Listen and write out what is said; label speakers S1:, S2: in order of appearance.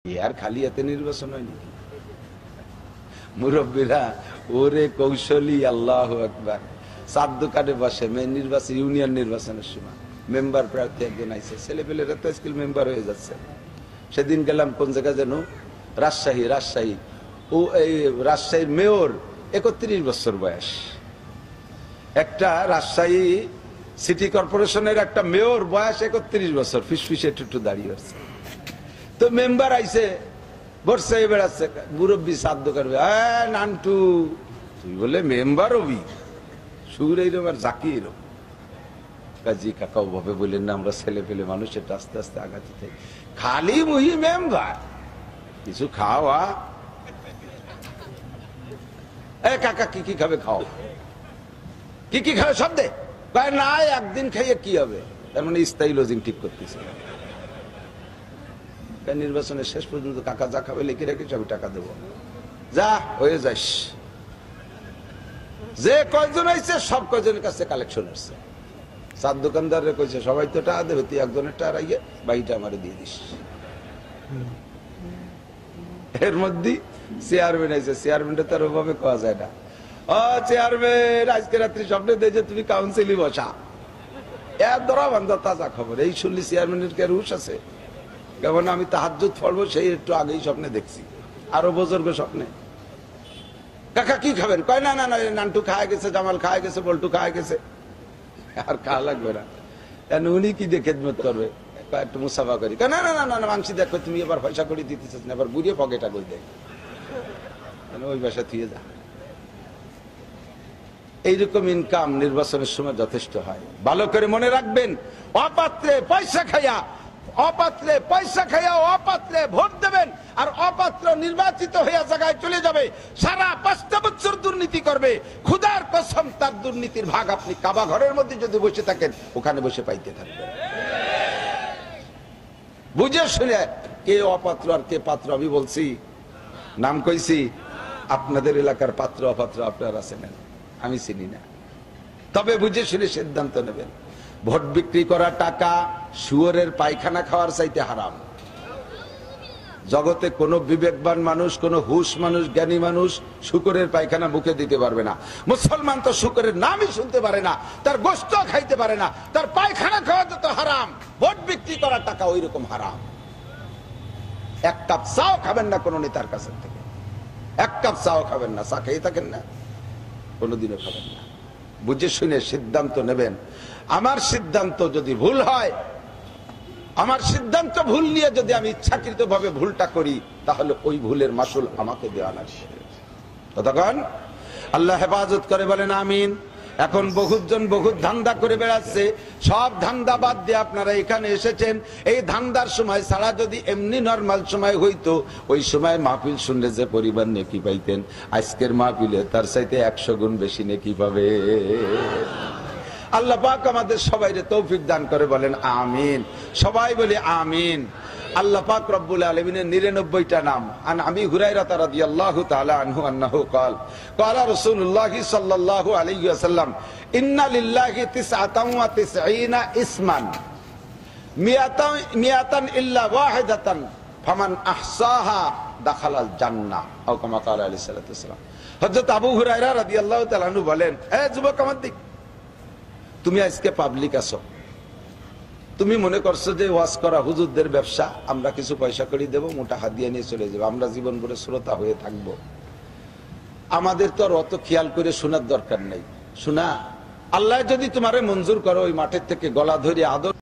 S1: আর খালি এতে নির্বাচন হয় নাকি? মুরব্বীরা ওরে কৌশলী, আল্লাহু আকবার। চার দোকানে বসে নির্বাচন, ইউনিয়ন নির্বাচনের সময় মেম্বার প্রার্থী একজন আইছে, ছেলে পেলেরা তো স্কুল মেম্বার হয়ে যাচ্ছে। সেদিন গেলাম কোন জায়গা যেন, রাজশাহী। ও এই রাজশাহীর মেয়র 31 বছর বয়স। একটা রাজশাহী সিটি কর্পোরেশনের একটা মেয়র বয়স 31 বছর, ফিসফিসে একটু দাঁড়িয়ে আছে। তো মেম্বার আইছে, বসে বেড়াচ্ছে, মুরব্বী সাধ্য করবে, নান্টু তুই বলে মেম্বার হবি, সুর এইরকম আর জাকি এরকম। কাজী কাকা ওভাবে বললেন না, আমরা ছেলে পেলে মানুষ, এটা আস্তে আস্তে আগাতে থাকি। খালি মুহি মেম্বার, কিছু খাওয়া। কাকা কি কি খাবে, খাও, কি কি খাবে সব দে। না একদিন খাইয়ে কি হবে, তার মানে স্থায়ী লজিং ঠিক করতেছে। নির্বাচনের শেষ পর্যন্ত কাকা যা খাবে লিখে রেখেছি, আমি টাকা দেবো, যা হয়ে যাস। যে কয়জন আইছে সব কয়জনের কাছে কালেকশন আসছে। চার দোকানদারে কইছে সবাই তো টাকা দেবে, তুই একজনের টাকা রাইয়ে বাড়িটা আমারে দিয়ে দিস। এর মধ্যে চেয়ারম্যান আইছে, চেয়ারম্যানটা তার ওভাবে কোয়া যায় না। ও চেয়ারম্যান, আজকে রাত্রি স্বপ্নে দেখে তুমি কাউন্সিলই বসা। এর ধরা বান্ধব তাজা খবর, এই শুনলি চেয়ারম্যানের কে রুশ আছে? কেমন আমি তাহাজ্জুদ পড়বো, সেই একটু আগেই স্বপ্নে দেখছি, আরো বুজুর্গ স্বপ্নে। কাকা কি খাবেন? কয় না না না, নান্টু খায় গেছে, জামাল খায় গেছে, বল্টু খায় গেছে, আর খাওয়া লাগবে না। উনি কি দিয়ে খেদমত করবে? একটু মুসাফা করি। না না না না, মাংসি দেখো তুমি এবার পয়সা করে দিতেছ না, এবার বুড়িয়ে পকেটা করে দেয়, ওই বাসা থুয়ে যা। এইরকম ইনকাম নির্বাচনের সময় যথেষ্ট হয়। ভালো করে মনে রাখবেন, অপাত্রে পয়সা খাইয়া অপাত্রে ভোট দেবেন, আর অপাত্র নির্বাচিত হইয়া জায়গায় চলে যাবে, সারা 5টা বছর দুর্নীতি করবে। খোদার কসম, তার দুর্নীতির ভাগ আপনি কাবা ঘরের মধ্যে যদি বসে থাকেন, ওখানে বসে পাইতে থাকবেন। বুঝে শুনে কে অপাত্র আর কে পাত্র আমি বলছি, নাম কইছি। আপনাদের এলাকার পাত্র অপাত্র আপনারা চেনেন, আমি চিনি না। তবে বুঝে শুনে সিদ্ধান্ত নেবেন। ভোট বিক্রি করা টাকা শুয়োরের পায়খানা খাওয়ার চাইতে হারাম। জগতে কোন বিবেকবান মানুষ, কোন হুশ মানুষ, জ্ঞানী মানুষ শুকরের পায়খানা মুখে দিতে পারবে না। মুসলমান তো শুকরের নামই শুনতে পারে না, তার গোশত খাইতে পারে না, তার পায়খানা খাওয়া তো হারাম। ভোট বিক্রি করা টাকা ওই রকম হারাম। এক কাপ চাও খাবেন না কোন নেতার কাছে থেকে, এক কাপ চাও খাবেন না, চা খেয়ে থাকেন না, কোনোদিনও খাবেন না। বুঝে শুনে সিদ্ধান্ত নেবেন। আমার সিদ্ধান্ত যদি ভুল হয়, আমার সিদ্ধান্ত ভুল নিয়ে যদি আমি ইচ্ছাকৃত ভাবে ভুলটা করি, তাহলে ওই ভুলের মাসুল আমাকে দেওয়া লাগবে। ততক্ষণ আল্লাহ হেফাজত করে, বলেন আমিন। এখন বহুজন বহুত ধান্দা করে বেড়াচ্ছে, সব ধান্দা বাদ দিয়ে আপনারা এখানে এসেছেন। এই ধান্দার সময় ছাড়া যদি এমনি নরমাল সময় হইতো, ওই সময় মাহফিল শুনলে যে পরিবার নেকি পাইতেন, আজকের মাহফিলে তার চাইতে 100 গুণ বেশি নেকি পাবে। আল্লাহ পাক আমাদের সবাইকে তৌফিক দান করে, বলেন আমিন। সবাই বলি আমিন। আল্লাহ পাক রব্বুল আলামিনের 99টা নাম। আন আবি হুরায়রা রাদিয়াল্লাহু তাআলা আনহু আন্নাহু ক্বাল ক্বালা রাসূলুল্লাহ সাল্লাল্লাহু আলাইহি ওয়াসাল্লাম ইন্না লিল্লাহি 99 ইসমান মিয়াতান ইল্লা ওয়াহিদাতান ফামান আহসাহা দাখালাল জান্নাহ আও কামা ক্বালা আলাইহিস সালাতু ওয়াসসালাম। হযরত আবু হুরায়রা রাদিয়াল্লাহু তাআলা আনহু বলেন, এ যুবক আমার দিক, তুমি আজকে পাবলিক আছো, তুমি মনে করছো যে ওয়াজ করা হুজুরদের ব্যবসা, আমরা কিছু পয়সা করে দেবো, মোটা হাদিয়া নিয়ে চলে যাবো, আমরা জীবন ভরে শ্রোতা হয়ে থাকবো। আমাদের তো আর অত খেয়াল করে শোনার দরকার নেই। শোনা, আল্লাহ যদি তোমারে মঞ্জুর করো, ওই মাঠের থেকে গলা ধরে আদর